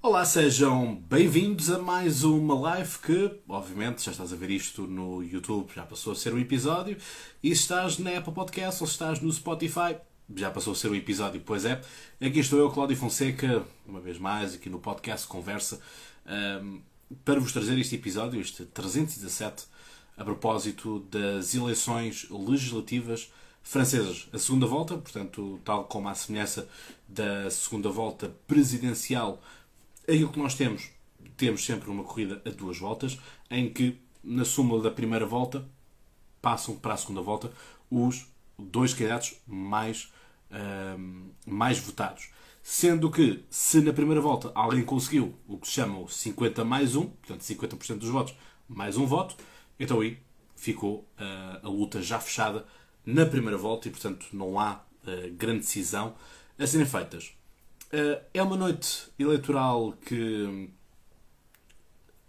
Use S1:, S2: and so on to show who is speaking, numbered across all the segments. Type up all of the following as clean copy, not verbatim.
S1: Olá, sejam bem-vindos a mais uma live que, obviamente, já estás a ver isto no YouTube, já passou a ser um episódio. E se estás na Apple Podcast ou se estás no Spotify, já passou a ser um episódio. Pois é, aqui estou eu, Cláudio Fonseca, uma vez mais, aqui no podcast Conversa, para vos trazer este episódio, este 317, a propósito das eleições legislativas francesas. A segunda volta, portanto, tal como à semelhança da segunda volta presidencial. Aquilo que nós temos sempre uma corrida a duas voltas, em que na súmula da primeira volta passam para a segunda volta os dois candidatos mais votados. Sendo que, se na primeira volta alguém conseguiu o que se chama o 50 mais 1, portanto 50% dos votos mais um voto, então aí ficou a luta já fechada na primeira volta e, portanto, não há grande decisão a serem feitas. É uma noite eleitoral que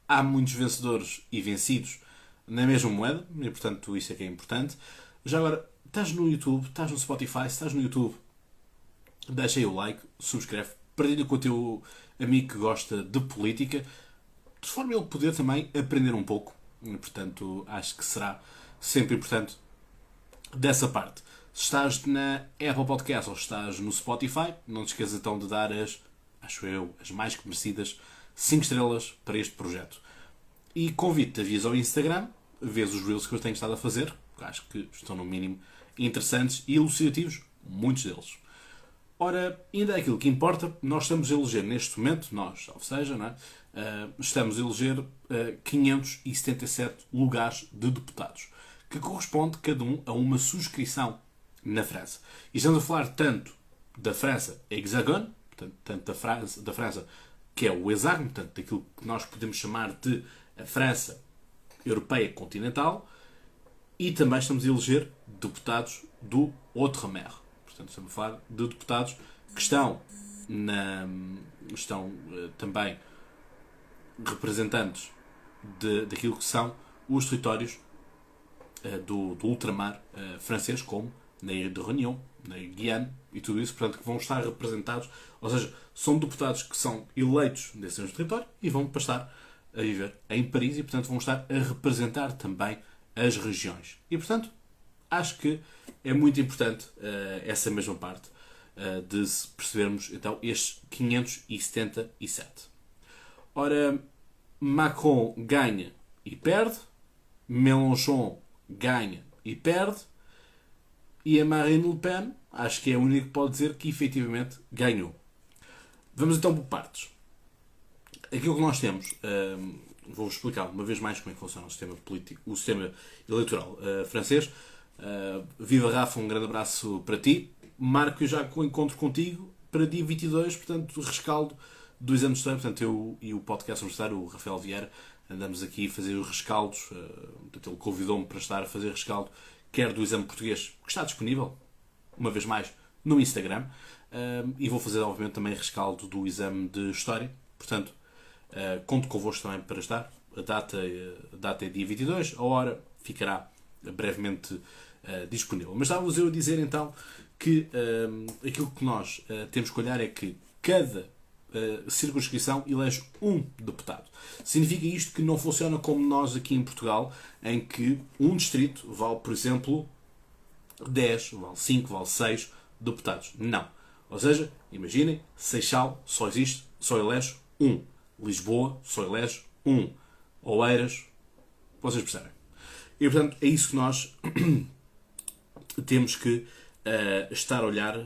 S1: há muitos vencedores e vencidos na mesma moeda, e portanto isso é que é importante. Já agora, estás no YouTube, estás no Spotify, se estás no YouTube, deixa aí o like, subscreve, partilha com o teu amigo que gosta de política, de forma a ele poder também aprender um pouco. E, portanto, acho que será sempre importante dessa parte. Se estás na Apple Podcast ou estás no Spotify, não te esqueças então de dar as mais que merecidas 5 estrelas para este projeto. E convido-te a vir ao Instagram, vês os reels que eu tenho estado a fazer, que acho que estão no mínimo interessantes e elucidativos, muitos deles. Ora, ainda é aquilo que importa, nós estamos a eleger neste momento, ou seja, não é? Estamos a eleger 577 lugares de deputados, que corresponde cada um a uma subscrição na França. E estamos a falar tanto da França hexagone, portanto, tanto da França que é o hexágono, portanto, daquilo que nós podemos chamar de a França europeia continental, e também estamos a eleger deputados do Outre-mer. Portanto, estamos a falar de deputados que estão também representantes daquilo que são os territórios do ultramar francês, como na Ilha de Réunion, na Guiana e tudo isso, portanto, que vão estar representados, ou seja, são deputados que são eleitos nesse mesmo território e vão passar a viver em Paris e, portanto, vão estar a representar também as regiões. E, portanto, acho que é muito importante essa mesma parte de percebermos, então, estes 577. Ora, Macron ganha e perde, Mélenchon ganha e perde, e a Marine Le Pen, acho que é a única que pode dizer que efetivamente ganhou. Vamos então por partes. Aquilo que nós temos, vou-vos explicar uma vez mais como é que funciona o sistema político, o sistema eleitoral francês. Viva Rafa, um grande abraço para ti. Marco já com o encontro contigo para dia 22, portanto, rescaldo do exame de história. Portanto, eu e o podcast universitário, o Rafael Vieira, andamos aqui a fazer os rescaldos. Portanto, ele convidou-me para estar a fazer rescaldo, quer do exame português, que está disponível, uma vez mais, no Instagram, e vou fazer, obviamente, também rescaldo do exame de História. Portanto, conto convosco também para estar. A data é dia 22, a hora ficará brevemente disponível. Mas estava-vos eu a dizer, então, que aquilo que nós temos que olhar é que cada circunscrição elege um deputado. Significa isto que não funciona como nós aqui em Portugal, em que um distrito vale, por exemplo, 10, vale 5, vale 6 deputados. Não. Ou seja, imaginem, Seixal só elege um. Lisboa só elege um. Oeiras, vocês percebem. E, portanto, é isso que nós temos que estar a olhar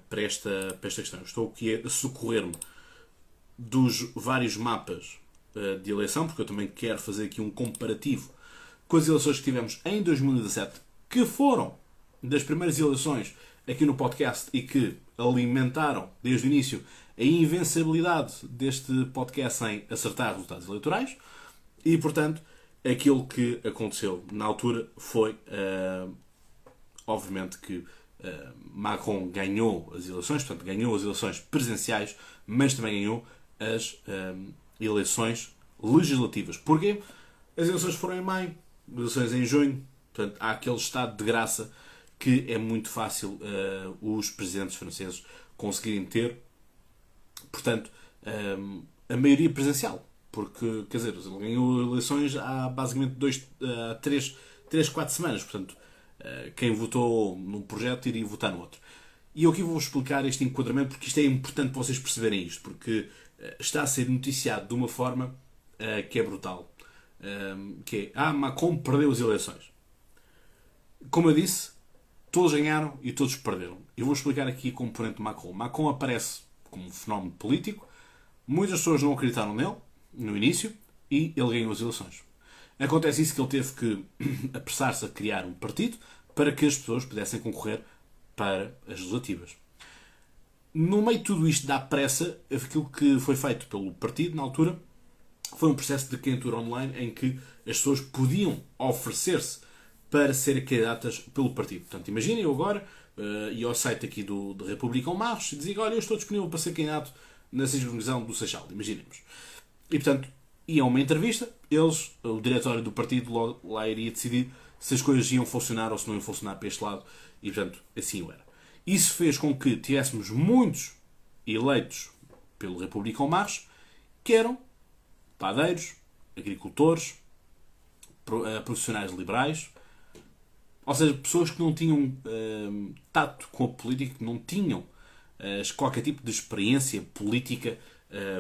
S1: para esta questão. Estou aqui a socorrer-me dos vários mapas de eleição, porque eu também quero fazer aqui um comparativo com as eleições que tivemos em 2017, que foram das primeiras eleições aqui no podcast e que alimentaram desde o início a invencibilidade deste podcast em acertar resultados eleitorais. E, portanto, aquilo que aconteceu na altura foi, obviamente, que Macron ganhou as eleições, portanto, ganhou as eleições presidenciais, mas também ganhou as eleições legislativas. Porquê? As eleições foram em maio, as eleições em junho, portanto, há aquele estado de graça que é muito fácil os presidentes franceses conseguirem ter. Portanto, a maioria presencial. Porque, quer dizer, ele ganhou eleições há basicamente 3, 4 semanas. Portanto, quem votou num projeto iria votar no outro. E eu aqui vou explicar este enquadramento porque isto é importante para vocês perceberem isto. Porque está a ser noticiado de uma forma que é brutal. Que é, Macron perdeu as eleições. Como eu disse, todos ganharam e todos perderam. Eu vou explicar aqui a componente de Macron. Macron aparece como um fenómeno político. Muitas pessoas não acreditaram nele no início e ele ganhou as eleições. Acontece isso que ele teve que apressar-se a criar um partido para que as pessoas pudessem concorrer para as legislativas. No meio de tudo isto da pressa, aquilo que foi feito pelo partido na altura foi um processo de candidatura online em que as pessoas podiam oferecer-se para serem candidatas pelo partido. Portanto, imaginem eu agora ia ao site aqui do República em Marros e dizia: olha, eu estou disponível para ser candidato na circuncisão do Seixal. Imaginemos. E, portanto, ia a uma entrevista, o diretório do partido lá iria decidir se as coisas iam funcionar ou se não iam funcionar para este lado. E, portanto, assim o era. Isso fez com que tivéssemos muitos eleitos pelo República em Marros que eram padeiros, agricultores, profissionais liberais, ou seja, pessoas que não tinham tato com a política, que não tinham qualquer tipo de experiência política,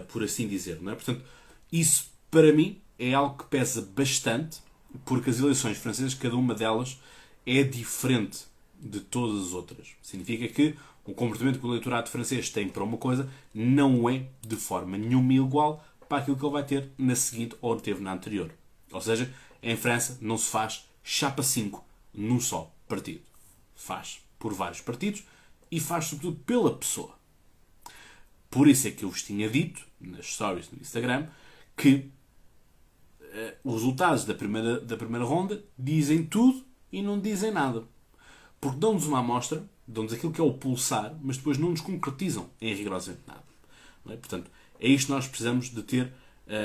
S1: por assim dizer. Não é? Portanto, isso para mim é algo que pesa bastante, porque as eleições francesas, cada uma delas é diferente de todas as outras. Significa que o comportamento que o eleitorado francês tem para uma coisa não é de forma nenhuma igual para aquilo que ele vai ter na seguinte ou teve na anterior. Ou seja, em França não se faz chapa 5 num só partido. Faz por vários partidos e faz sobretudo pela pessoa. Por isso é que eu vos tinha dito, nas stories do Instagram, que os resultados da primeira ronda dizem tudo e não dizem nada. Porque dão-nos uma amostra, dão-nos aquilo que é o pulsar, mas depois não nos concretizam em rigorosamente nada. Não é? Portanto, é isto que nós precisamos de ter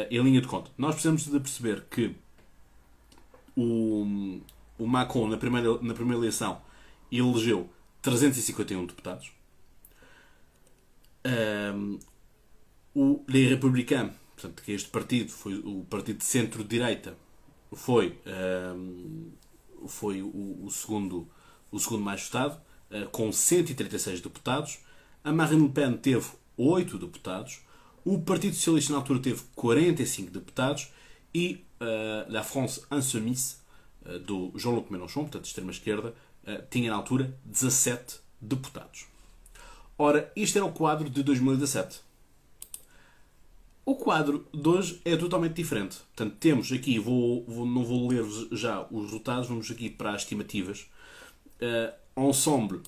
S1: em linha de conta. Nós precisamos de perceber que o Macron, na primeira eleição, elegeu 351 deputados. O Les Républicains, portanto, que este partido foi o partido de centro-direita, foi o segundo mais votado, com 136 deputados. A Marine Le Pen teve 8 deputados. O Partido Socialista na altura teve 45 deputados. E La France Insoumise, do Jean-Luc Mélenchon, portanto, de extrema-esquerda, tinha na altura 17 deputados. Ora, isto era o quadro de 2017. O quadro de hoje é totalmente diferente. Portanto, temos aqui, não vou ler já os resultados, vamos aqui para as estimativas. Ensemble,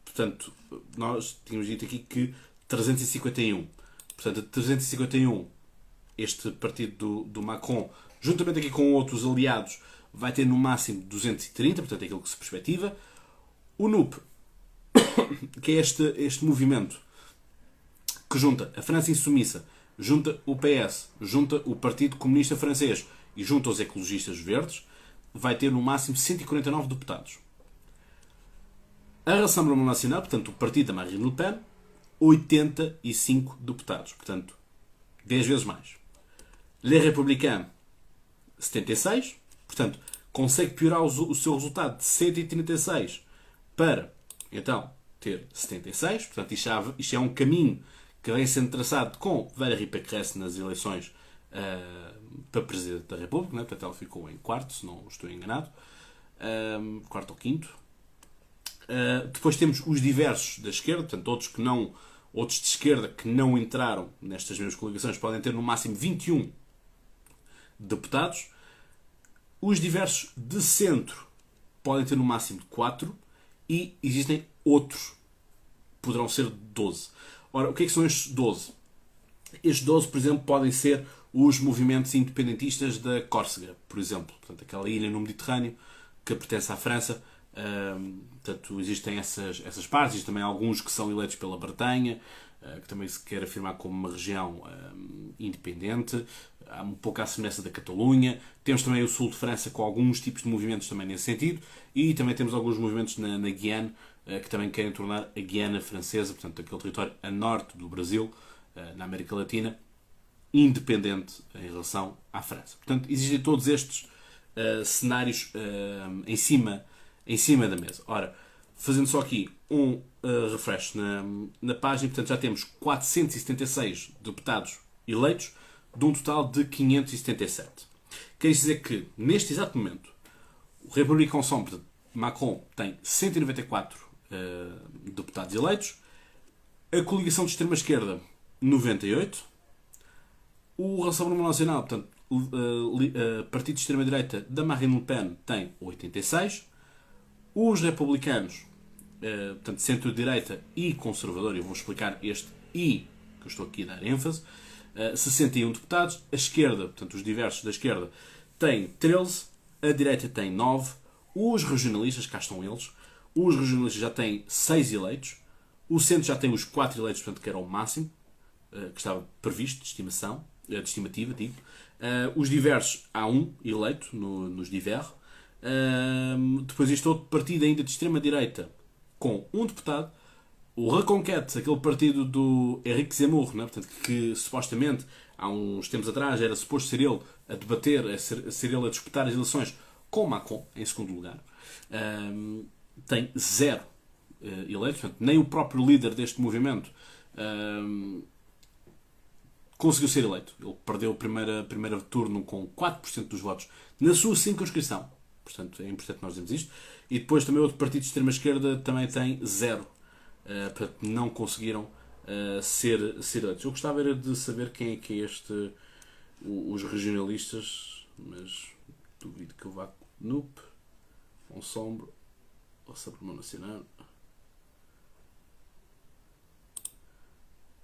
S1: portanto, nós tínhamos dito aqui que 351. Portanto, 351, este partido do Macron, juntamente aqui com outros aliados, vai ter no máximo 230, portanto é aquilo que se perspectiva. O NUP, que é este movimento que junta a França Insumissa, junta o PS, junta o Partido Comunista Francês e junta os ecologistas verdes, vai ter no máximo 149 deputados. A Rassemblement Nacional, portanto o partido da Marine Le Pen, 85 deputados. Portanto, 10 vezes mais. Les Républicains, 76. Portanto, consegue piorar o seu resultado de 136 para, então, ter 76. Portanto, isto é um caminho que vem sendo traçado com Valérie Pécresse nas eleições para Presidente da República. Né? Portanto, ela ficou em quarto, se não estou enganado. Quarto ou quinto. Depois temos os diversos da esquerda, portanto, outros de esquerda que não entraram nestas mesmas coligações podem ter no máximo 21 deputados. Os diversos de centro podem ter no máximo 4 e existem outros, poderão ser 12. Ora, o que é que são estes 12? Estes 12, por exemplo, podem ser os movimentos independentistas da Córcega, por exemplo, portanto, aquela ilha no Mediterrâneo que pertence à França. Portanto, existem essas partes, existem também alguns que são eleitos pela Bretanha, que também se quer afirmar como uma região independente, há um pouco à semelhança da Catalunha. Temos também o sul de França com alguns tipos de movimentos também nesse sentido, e também temos alguns movimentos na Guiana, que também querem tornar a Guiana francesa, portanto aquele território a norte do Brasil, na América Latina, independente em relação à França. Portanto, existem todos estes cenários em cima da mesa. Ora, fazendo só aqui um refresh na página, portanto já temos 476 deputados eleitos, de um total de 577. Quer dizer que, neste exato momento, o Republicano Sombre de Macron tem 194 deputados eleitos, a coligação de extrema-esquerda 98, o Rassemblement Nacional, portanto, o partido de extrema-direita da Marine Le Pen tem 86, os republicanos, portanto, centro-direita e conservador, eu vou explicar este "e" que eu estou aqui a dar ênfase, 61 deputados, a esquerda, portanto, os diversos da esquerda, têm 13, a direita tem 9, os regionalistas, cá estão eles, os regionalistas já têm 6 eleitos, o centro já tem os 4 eleitos, portanto, que era o máximo, que estava previsto, de estimativa, digo. Os diversos, há um eleito nos divers. Depois este outro partido ainda de extrema-direita, com um deputado. O Reconquête, aquele partido do Éric Zemmour, né? Portanto, que supostamente há uns tempos atrás era suposto ser ele a debater, ser ele a disputar as eleições com Macron, em segundo lugar, tem 0 eleitos. Portanto, nem o próprio líder deste movimento conseguiu ser eleito. Ele perdeu o primeiro turno com 4% dos votos na sua circunscrição. Portanto, é importante nós dizermos isto. E depois também outro partido de extrema-esquerda também tem 0. Portanto, não conseguiram ser eleitos. Eu gostava era de saber quem é que é os regionalistas, mas duvido que eu vá. NUP, Ensemble, Rassemblement Nacional.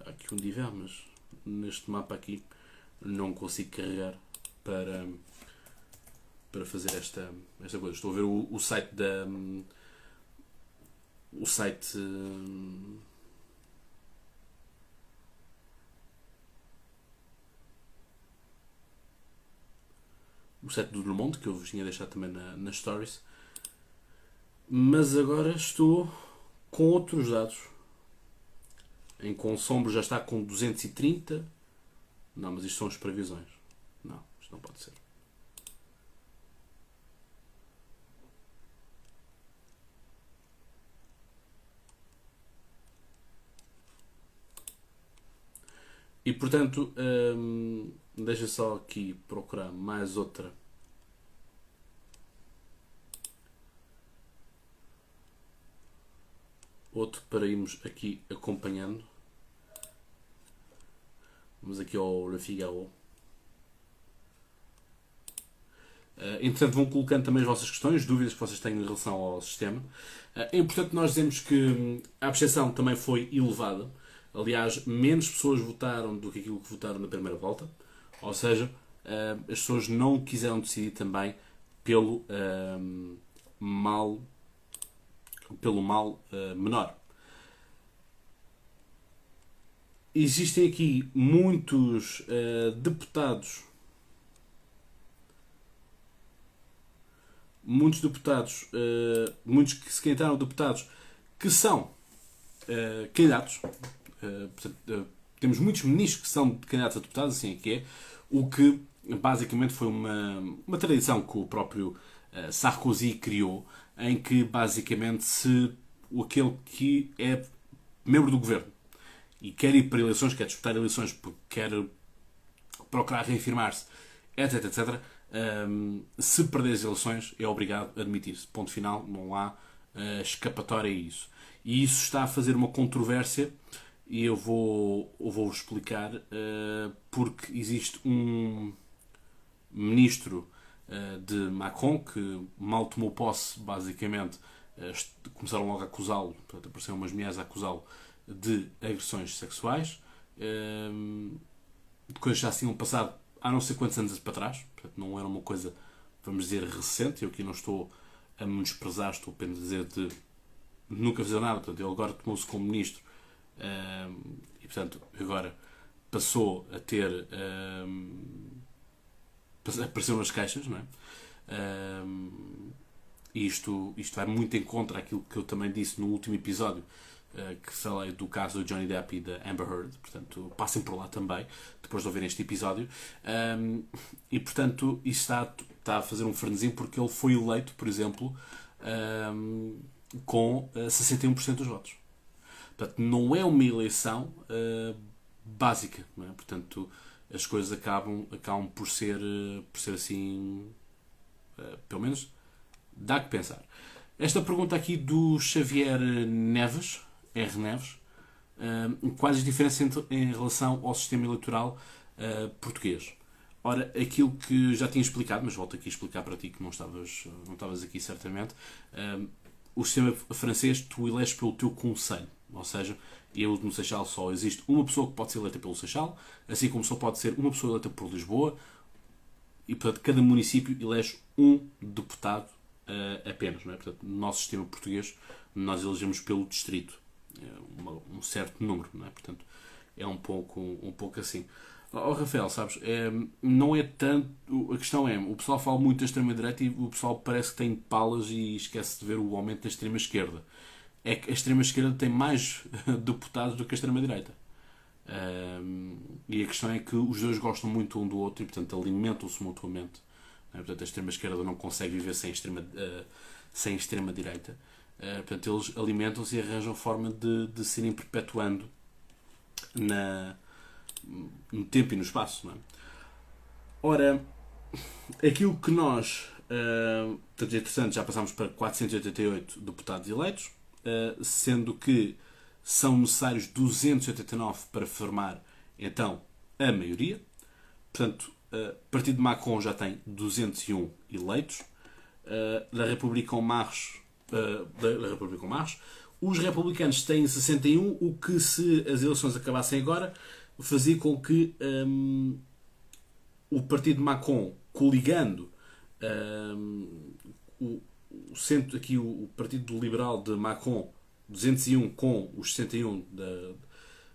S1: Há aqui um divers, mas neste mapa aqui não consigo carregar para fazer esta coisa. Estou a ver o site da. O site. O site do Le Monde, que eu vos tinha deixado também nas stories. Mas agora estou com outros dados. Em Consombro já está com 230. Não, mas isto são as previsões. Não, isto não pode ser. E portanto, deixa só aqui procurar mais outra. Outro para irmos aqui acompanhando. Vamos aqui ao Le Figaro. Entretanto, vão colocando também as vossas questões, dúvidas que vocês têm em relação ao sistema. É importante nós dizermos que a abstenção também foi elevada. Aliás, menos pessoas votaram do que aquilo que votaram na primeira volta. Ou seja, as pessoas não quiseram decidir também pelo mal menor. Existem aqui muitos deputados, muitos que se candidatam a deputados que são candidatos. Portanto, temos muitos ministros que são candidatos a deputados, assim é que é, o que basicamente foi uma tradição que o próprio Sarkozy criou, em que basicamente aquele que é membro do governo e quer ir para eleições, quer disputar eleições, quer procurar reafirmar-se, etc, etc, se perder as eleições é obrigado a admitir-se. Ponto final, não há escapatória a isso. E isso está a fazer uma controvérsia e eu vou explicar porque existe um ministro de Macron que mal tomou posse, basicamente começaram logo a acusá-lo, portanto, apareceram umas mulheres a acusá-lo de agressões sexuais. Coisas já se tinham passado há não sei quantos anos para trás, portanto, não era uma coisa, vamos dizer, recente. Eu aqui não estou a menosprezar, estou apenas a dizer de nunca fazer nada. Portanto, ele agora tomou-se como ministro e, portanto, agora passou a ter apareceu nas caixas, não é? E isto vai muito em contra aquilo que eu também disse no último episódio que falei do caso do Johnny Depp e da Amber Heard. Portanto, passem por lá também, depois de ouvirem este episódio. E, portanto, isso está a fazer um frenesim porque ele foi eleito, por exemplo, com 61% dos votos. Portanto, não é uma eleição básica. Não é? Portanto, as coisas acabam por ser assim, pelo menos, dá que pensar. Esta pergunta aqui do Xavier Neves, R. Neves, quais as diferenças em relação ao sistema eleitoral português? Ora, aquilo que já tinha explicado, mas volto aqui a explicar para ti que não estavas aqui certamente, o sistema francês tu eleges pelo teu conselho, ou seja, no Seixal só existe uma pessoa que pode ser eleita pelo Seixal, assim como só pode ser uma pessoa eleita por Lisboa, e portanto cada município elege um deputado apenas. Não é? Portanto, no nosso sistema português nós elegemos pelo distrito, um certo número, não é? Portanto, é um pouco assim. Rafael, sabes, não é tanto. A questão é, o pessoal fala muito da extrema-direita e o pessoal parece que tem palas e esquece de ver o aumento da extrema-esquerda. É que a extrema-esquerda tem mais deputados do que a extrema-direita. E a questão é que os dois gostam muito um do outro e, portanto, alimentam-se mutuamente. Portanto, a extrema-esquerda não consegue viver sem extrema-direita. Portanto, eles alimentam-se e arranjam forma de se irem perpetuando no tempo e no espaço. Não é? Ora, aquilo que nós... portanto, é interessante, já passámos para 488 deputados eleitos, sendo que são necessários 289 para formar, então, a maioria. Portanto, o partido de Macron já tem 201 eleitos. La République en Marche, os republicanos têm 61, o que, se as eleições acabassem agora, fazia com que o partido de Macron, coligando o Partido Liberal de Macron, 201 com os 61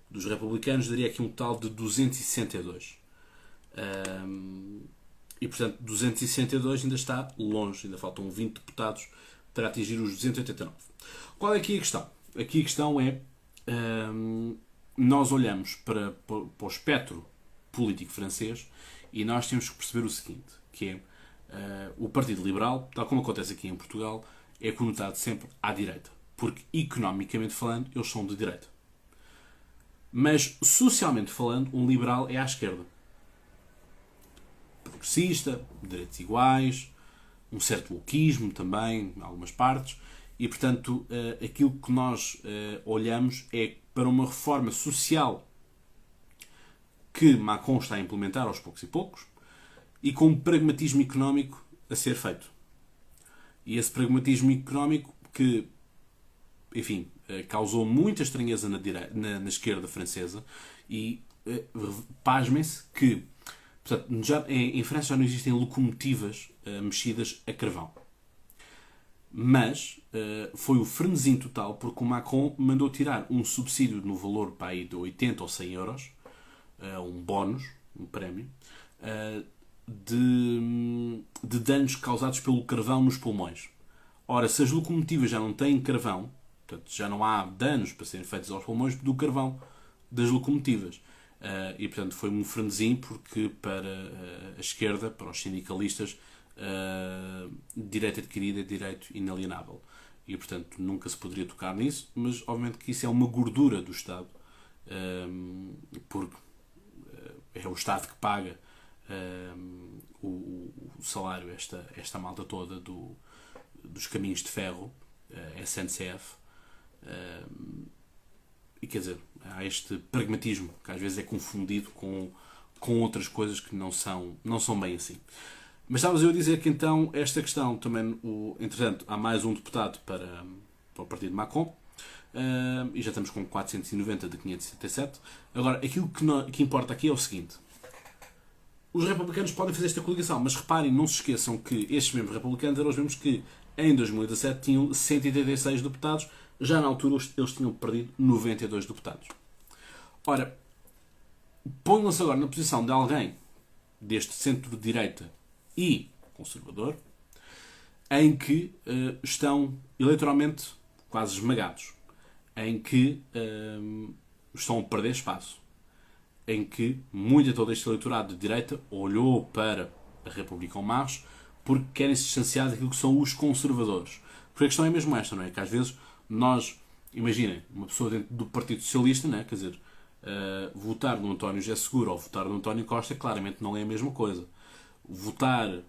S1: dos republicanos, daria aqui um total de 262. E portanto 262 ainda está longe, ainda faltam 20 deputados para atingir os 289. Qual é aqui a questão? Aqui a questão é nós olhamos para o espectro político francês e nós temos que perceber o seguinte, que é o Partido Liberal, tal como acontece aqui em Portugal, é conotado sempre à direita, porque economicamente falando eles são de direita, mas socialmente falando um liberal é à esquerda, progressista, direitos iguais, um certo wokeismo também, em algumas partes, e portanto aquilo que nós olhamos é para uma reforma social que Macron está a implementar aos poucos e poucos, e com um pragmatismo económico a ser feito. E esse pragmatismo económico que, enfim, causou muita estranheza na esquerda francesa, e pasmem-se que, portanto, em França já não existem locomotivas mexidas a carvão. Mas foi o frenesim total porque o Macron mandou tirar um subsídio no valor para aí de 80 ou 100 euros, um bónus, um prémio, de danos causados pelo carvão nos pulmões. Ora, se as locomotivas já não têm carvão, portanto, já não há danos para serem feitos aos pulmões do carvão das locomotivas. E, portanto, foi um frenesim porque para a esquerda, para os sindicalistas, direito adquirido é direito inalienável. E, portanto, nunca se poderia tocar nisso, mas, obviamente, que isso é uma gordura do Estado, porque é o Estado que paga o salário, esta malta toda dos caminhos de ferro, SNCF, e quer dizer, há este pragmatismo que às vezes é confundido com outras coisas que não são bem assim. Mas estavas eu a dizer que então esta questão também, entretanto, há mais um deputado para o partido de Macron, e já estamos com 490 de 577. Agora, aquilo que importa aqui é o seguinte: os republicanos podem fazer esta coligação, mas reparem, não se esqueçam que estes membros republicanos eram os mesmos que em 2017 tinham 186 deputados, já na altura eles tinham perdido 92 deputados. Ora, ponham-se agora na posição de alguém deste centro-direita e conservador, em que estão eleitoralmente quase esmagados. em que estão a perder espaço. Em que todo este eleitorado de direita olhou para a República En Marche porque querem se distanciar daquilo que são os conservadores. Porque a questão é mesmo esta, não é? Que às vezes nós, imaginem, uma pessoa dentro do Partido Socialista, não é? Quer dizer, votar no António José Seguro ou votar no António Costa claramente não é a mesma coisa. Votar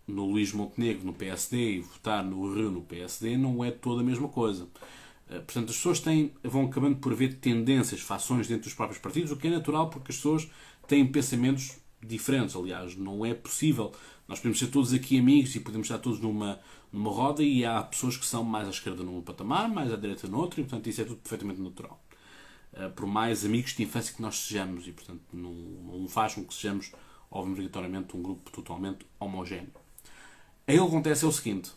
S1: no Luís Montenegro no PSD e votar no Rio no PSD não é toda a mesma coisa. Portanto, as pessoas vão acabando por haver tendências, fações dentro dos próprios partidos, o que é natural porque as pessoas têm pensamentos diferentes. Aliás, não é possível. Nós podemos ser todos aqui amigos e podemos estar todos numa roda e há pessoas que são mais à esquerda num patamar, mais à direita no outro, e portanto isso é tudo perfeitamente natural. Por mais amigos de infância que nós sejamos, e portanto não faz com que sejamos obrigatoriamente um grupo totalmente homogéneo. Aí o que acontece é o seguinte: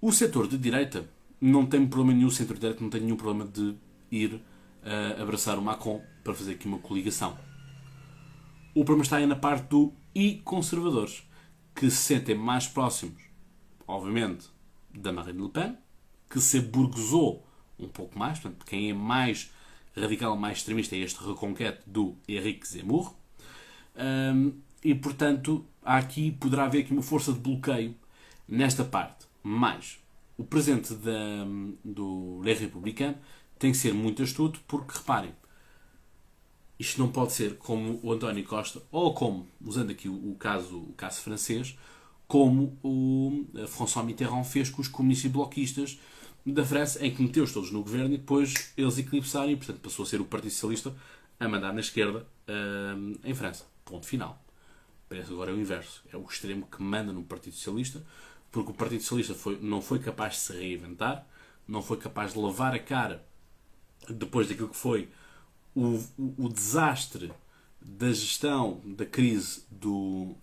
S1: o setor de direita não tem problema nenhum, o centro-direita não tem nenhum problema de ir abraçar o Macron para fazer aqui uma coligação. O problema está aí na parte do e conservadores, que se sentem mais próximos, obviamente, da Marine Le Pen, que se burguesou um pouco mais, portanto, quem é mais radical, mais extremista é este reconquete do Éric Zemmour, e portanto poderá haver aqui uma força de bloqueio nesta parte. Mas o presidente do Les Républicains tem que ser muito astuto, porque reparem, isto não pode ser como o António Costa, ou como, usando aqui o caso francês, como o François Mitterrand fez com os comunistas e bloquistas da França, em que meteu-os todos no governo e depois eles eclipsaram e, portanto, passou a ser o Partido Socialista a mandar na esquerda em França. Ponto final. Parece que agora é o inverso. É o extremo que manda no Partido Socialista, porque o Partido Socialista não foi capaz de se reinventar, não foi capaz de lavar a cara depois daquilo que foi o desastre da gestão da crise do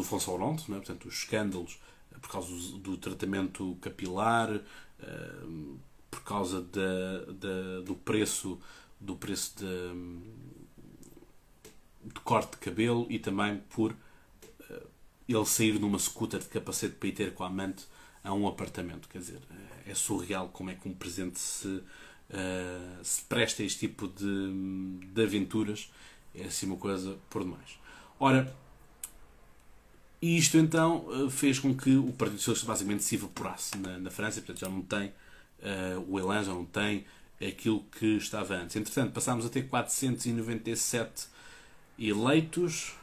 S1: François Hollande, não é? Portanto, os escândalos por causa do tratamento capilar, por causa do preço de corte de cabelo e também por ele sair numa scooter de capacete para ir ter com a amante a um apartamento. Quer dizer, é surreal como é que um presidente se presta a este tipo de aventuras. É assim uma coisa por demais. Ora, isto então fez com que o Partido Socialista basicamente se evaporasse na França, portanto já não tem o elan, já não tem aquilo que estava antes. Entretanto, passámos a ter 497 eleitos.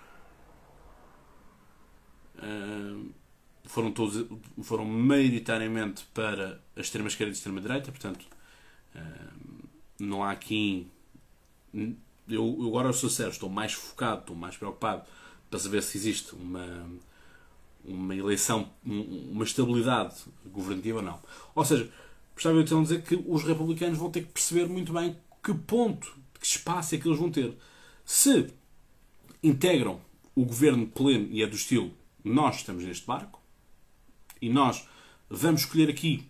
S1: Foram maioritariamente para a extrema-esquerda e a extrema-direita, portanto não há aqui... Eu agora sou sério, estou mais focado, estou mais preocupado para saber se existe uma eleição, uma estabilidade governativa ou não. Ou seja, gostava de dizer que os republicanos vão ter que perceber muito bem que ponto, que espaço é que eles vão ter. Se integram o governo pleno e é do estilo nós estamos neste barco e nós vamos escolher aqui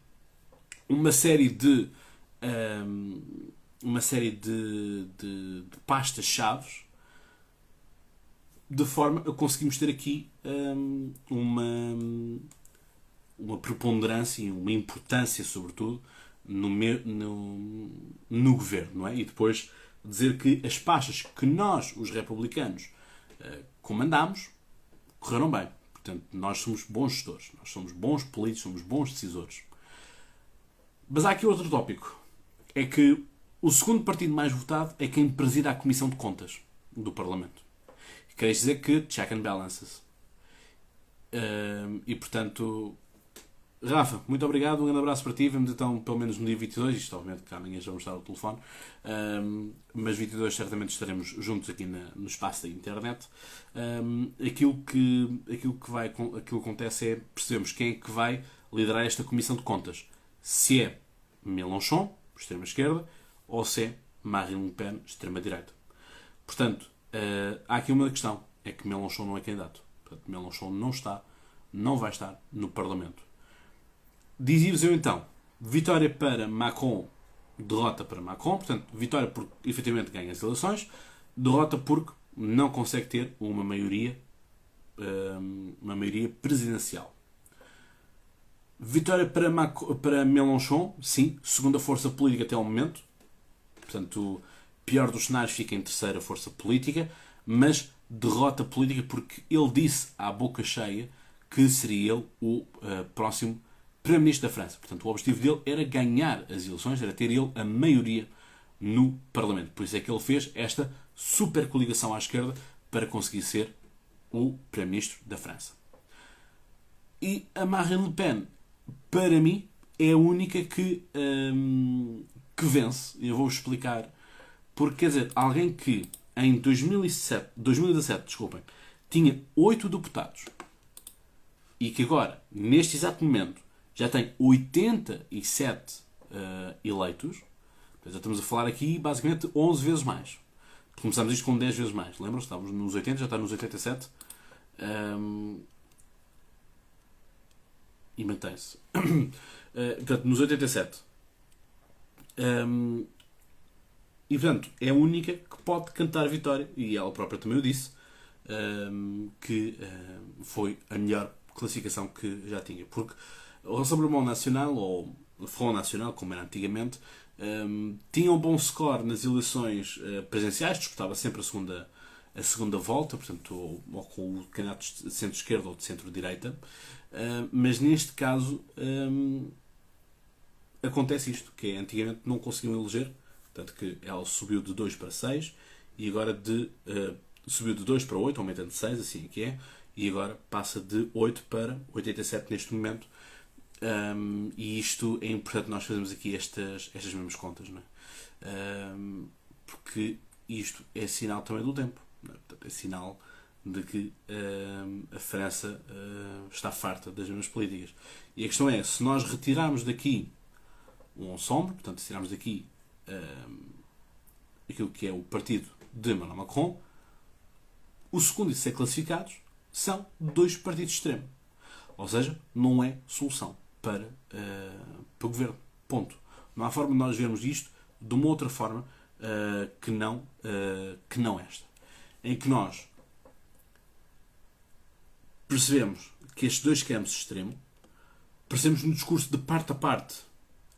S1: uma série de pastas-chaves de forma a conseguirmos ter aqui uma preponderância e uma importância, sobretudo, no governo, não é? E depois dizer que as pastas que nós, os republicanos, comandamos, correram bem. Portanto, nós somos bons gestores, nós somos bons políticos, somos bons decisores. Mas há aqui outro tópico. É que o segundo partido mais votado é quem presida a Comissão de Contas do Parlamento. Quer dizer que check and balances. E portanto, Rafa, muito obrigado, um grande abraço para ti. Vemos então pelo menos no dia 22, isto obviamente que amanhã já vamos estar ao telefone, mas 22 certamente estaremos juntos aqui no espaço da internet. Aquilo que acontece é percebemos quem é que vai liderar esta Comissão de Contas. Se é Mélenchon, extrema-esquerda, ou se é Marine Le Pen, extrema-direita. Portanto, há aqui uma questão, é que Mélenchon não é candidato. Portanto, Mélenchon não vai estar no Parlamento. Dizia-vos eu então, vitória para Macron, derrota para Macron, portanto, vitória porque efetivamente ganha as eleições, derrota porque não consegue ter uma maioria presidencial. Vitória para Mélenchon, sim, segunda força política até ao momento. Portanto, pior dos cenários, fica em terceira força política, mas derrota política porque ele disse à boca cheia que seria ele o próximo Primeiro-Ministro da França. Portanto, o objetivo dele era ganhar as eleições, era ter ele a maioria no Parlamento. Por isso é que ele fez esta super coligação à esquerda para conseguir ser o Primeiro-Ministro da França. E a Marine Le Pen, para mim, é a única que vence. Eu vou explicar. Porque, quer dizer, alguém que em 2017 desculpem, tinha 8 deputados e que agora, neste exato momento, já tem 87 eleitos. Já estamos a falar aqui, basicamente, 11 vezes mais. Começámos isto com 10 vezes mais. Lembram-se? Estávamos nos 80, já está nos 87. E mantém-se. Portanto, nos 87. E, portanto, é a única que pode cantar a vitória. E ela própria também o disse. Que foi a melhor classificação que já tinha. Porque o Rassemblement Nacional, ou Front Nacional, como era antigamente, tinha um bom score nas eleições presidenciais, disputava sempre a segunda volta, portanto, ou com o candidato de centro-esquerda ou de centro-direita, mas neste caso acontece isto, que é, antigamente não conseguiam eleger, tanto que ela subiu de 2 para 6 e agora subiu de 2 para 8, aumentando de 6, assim é que é, e agora passa de 8 para 87 neste momento. E isto é importante nós fazermos aqui estas mesmas contas, não é? Porque isto é sinal também do tempo, não é? Portanto, é sinal de que a França está farta das mesmas políticas. E a questão é, se nós retirarmos daqui um ensemble, portanto, se tirarmos daqui aquilo que é o partido de Emmanuel Macron, o segundo e terceiro classificados são dois partidos extremos. Ou seja, não é solução para o governo. Ponto. Não há forma de nós vermos isto de uma outra forma que não esta. Em que nós percebemos que estes dois campos extremos, percebemos no discurso de parte a parte,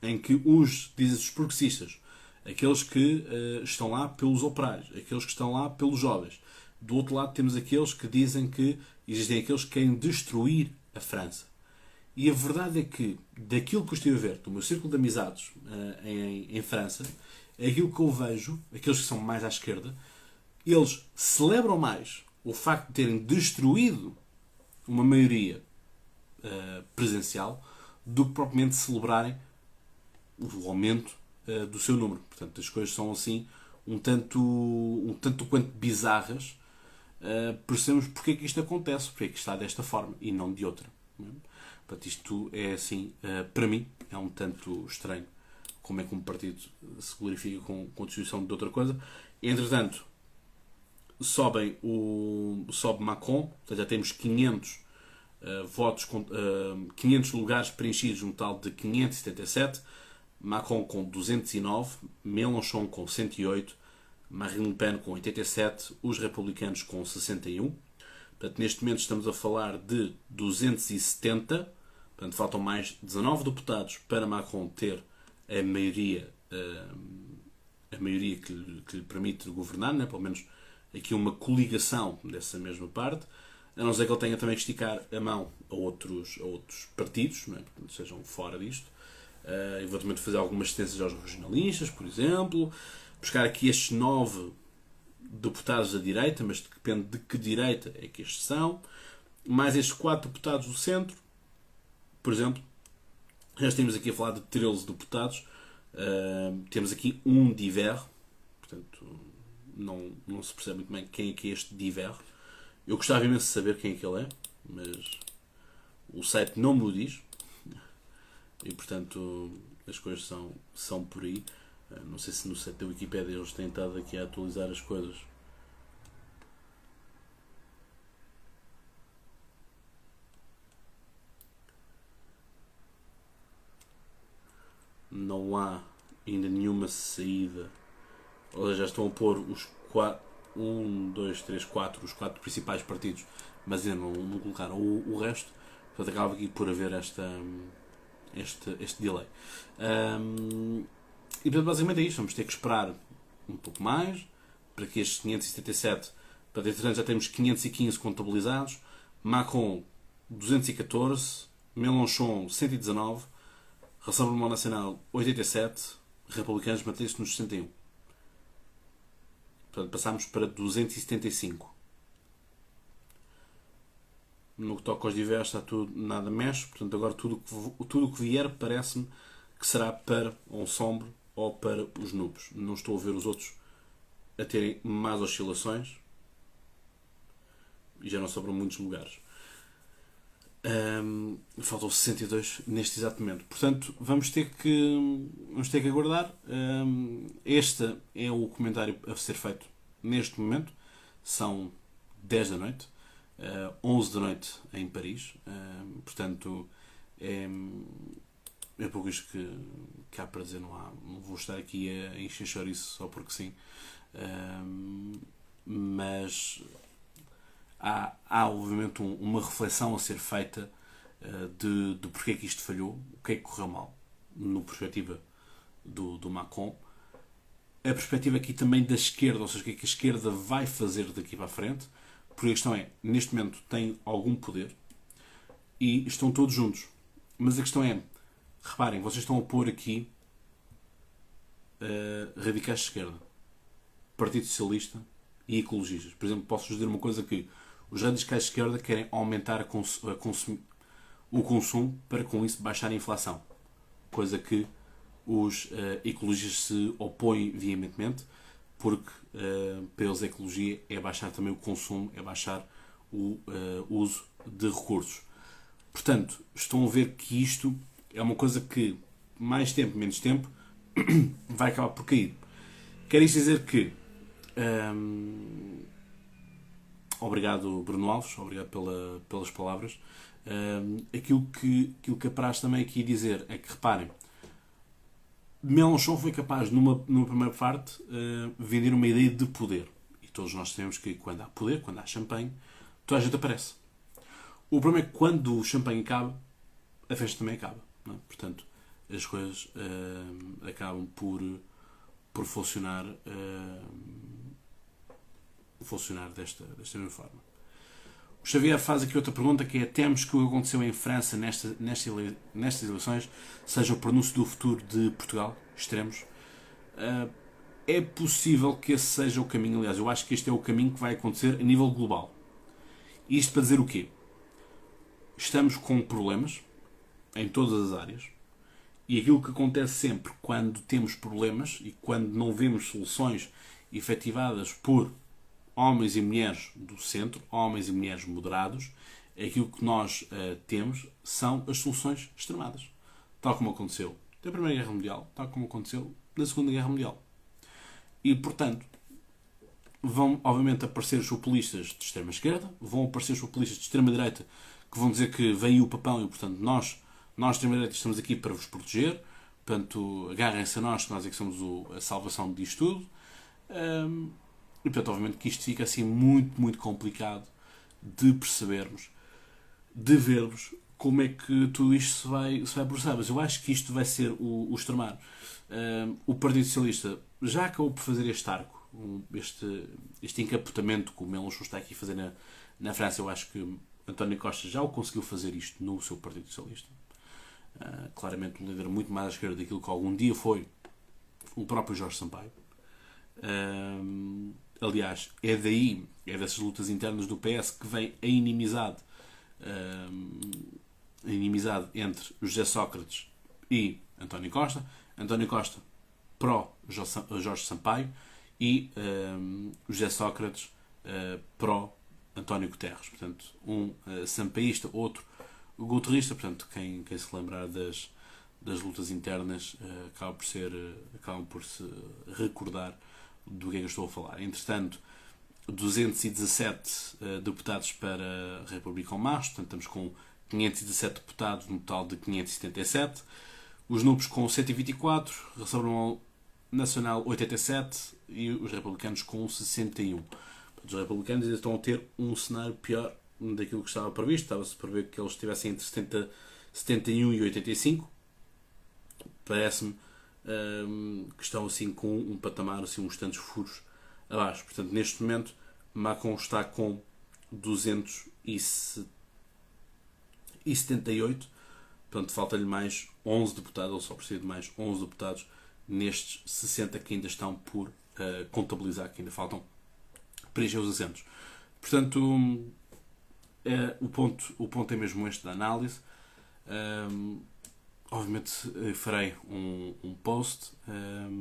S1: em que uns dizem os progressistas, aqueles que estão lá pelos operários, aqueles que estão lá pelos jovens. Do outro lado temos aqueles que dizem que existem aqueles que querem destruir a França. E a verdade é que, daquilo que eu estive a ver, do meu círculo de amizades em França, é aquilo que eu vejo, aqueles que são mais à esquerda, eles celebram mais o facto de terem destruído uma maioria presidencial do que propriamente celebrarem o aumento do seu número. Portanto, as coisas são assim um tanto quanto bizarras. Percebemos porque é que isto acontece, porque é que está desta forma e não de outra. Portanto, isto é assim, para mim, é um tanto estranho como é que um partido se glorifica com a distribuição de outra coisa. Entretanto, sobe Macron, portanto, já temos 500 votos, 500 lugares preenchidos, um total de 577, Macron com 209, Mélenchon com 108, Marine Le Pen com 87, os republicanos com 61. Portanto, neste momento estamos a falar de 270. Portanto, faltam mais 19 deputados para Macron ter a maioria que lhe permite governar, né? Pelo menos aqui uma coligação dessa mesma parte. A não ser que ele tenha também que esticar a mão a outros partidos, não é? Portanto, sejam fora disto. Eventualmente fazer algumas assistências aos regionalistas, por exemplo. Buscar aqui estes 9 deputados da direita, mas depende de que direita é que estes são. Mais estes 4 deputados do centro, por exemplo. Já temos aqui a falar de 13 deputados. Temos aqui um Diver. Portanto, não se percebe muito bem quem é que é este Diver. Eu gostava imenso de saber quem é que ele é, mas o site não me o diz. E, portanto, as coisas são por aí. Não sei se no site da Wikipedia eles têm estado aqui a atualizar as coisas. Não há ainda nenhuma saída. Ou seja, já estão a pôr os 4, 1, 2, 3, 4, os 4 principais partidos, mas ainda não colocaram o resto. Portanto, acaba aqui por haver esta este delay. E portanto, basicamente é isto. Vamos ter que esperar um pouco mais para que estes 577, para entretanto já temos 515 contabilizados, Macron 214, Mélenchon 119, Rassemblement Nacional 87, Republicanos mantêm-se nos 61. Portanto, passámos para 275. No que toca aos diversos está tudo, nada mexe, portanto agora tudo o que vier parece-me que será para o Ensemble ou para os Nubes. Não estou a ver os outros a terem mais oscilações e já não sobram muitos lugares. Faltam 62 neste exato momento. Portanto, vamos ter que aguardar. Este é o comentário a ser feito neste momento. São 10 da noite. 11 da noite em Paris. Portanto, é pouco isto que há para dizer. Não vou estar aqui a encher chouriço só porque sim. Mas há obviamente uma reflexão a ser feita de porque é que isto falhou, o que é que correu mal, no perspectiva do Macron. A perspectiva aqui também da esquerda, ou seja, o que é que a esquerda vai fazer daqui para a frente, porque a questão é, neste momento tem algum poder e estão todos juntos. Mas a questão é, reparem, vocês estão a pôr aqui radicais de esquerda, Partido Socialista e ecologistas. Por exemplo, posso-vos dizer uma coisa que os radicais de esquerda querem aumentar o consumo para com isso baixar a inflação. Coisa que os ecologistas se opõem veementemente, porque para eles a ecologia é baixar também o consumo, é baixar o uso de recursos. Portanto, estão a ver que isto é uma coisa que, mais tempo, menos tempo, vai acabar por cair. Quer isto dizer que obrigado, Bruno Alves, obrigado pelas palavras. Aquilo que apraz também aqui dizer é que, reparem, Mélenchon foi capaz, numa primeira parte, vender uma ideia de poder. E todos nós sabemos que quando há poder, quando há champanhe, toda a gente aparece. O problema é que quando o champanhe acaba, a festa também acaba. Não é? Portanto, as coisas acabam por funcionar desta mesma forma. O Xavier faz aqui outra pergunta que é: temos que o que aconteceu em França nestas eleições seja o pronúncio do futuro de Portugal? Extremos. É possível que esse seja o caminho. Aliás, eu acho que este é o caminho que vai acontecer a nível global. Isto para dizer o quê? Estamos com problemas em todas as áreas e aquilo que acontece sempre quando temos problemas e quando não vemos soluções efetivadas por homens e mulheres do centro, homens e mulheres moderados, aquilo que nós temos são as soluções extremadas. Tal como aconteceu na Primeira Guerra Mundial, tal como aconteceu na Segunda Guerra Mundial. E, portanto, vão, obviamente, aparecer os populistas de extrema-esquerda, vão aparecer os populistas de extrema-direita que vão dizer que vem o papão e, portanto, nós de extrema-direita, estamos aqui para vos proteger. Portanto, agarrem-se a nós, que nós é que somos a salvação disto tudo. E, portanto, obviamente que isto fica assim muito, muito complicado de percebermos, de vermos como é que tudo isto se vai processar. Mas eu acho que isto vai ser o extremar. O Partido Socialista já acabou por fazer este arco, este encapotamento que o Mélenchon está aqui a fazer na França. Eu acho que António Costa já o conseguiu fazer isto no seu Partido Socialista. Claramente um líder muito mais à esquerda daquilo que algum dia foi o próprio Jorge Sampaio. Aliás, é dessas lutas internas do PS que vem a inimizade entre José Sócrates e António Costa. António Costa pró-Jorge Sampaio e José Sócrates pró-António Guterres. Portanto, um sampaísta, outro guterrista. Portanto, quem se lembrar das lutas internas acabam por se recordar do que é que eu estou a falar. Entretanto, 217 deputados para a República En Marche, portanto estamos com 517 deputados no total de 577. Os Nubes com 124, Rassemblement Nacional 87 e os republicanos com 61. Os republicanos ainda estão a ter um cenário pior daquilo que estava previsto. Estava-se a prever que eles estivessem entre 71 e 85. parece-me que estão assim com um patamar, assim, uns tantos furos abaixo. Portanto, neste momento, Macron está com 278, portanto, falta-lhe mais 11 deputados, ou só precisa de mais 11 deputados nestes 60 que ainda estão por contabilizar, que ainda faltam preencher os assentos. Portanto, o ponto é mesmo este da análise. Obviamente farei um post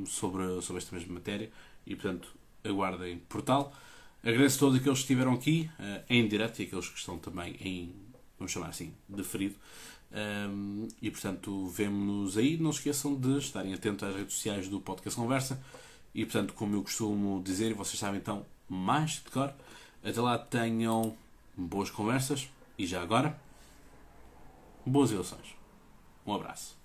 S1: sobre esta mesma matéria e, portanto, aguardem por tal. Agradeço a todos aqueles que estiveram aqui em direto e aqueles que estão também em, vamos chamar assim, deferido. E, portanto, vemo-nos aí. Não se esqueçam de estarem atentos às redes sociais do Podcast Conversa. E, portanto, como eu costumo dizer, e vocês sabem então mais de cor, até lá tenham boas conversas e já agora, boas eleições. Um abraço.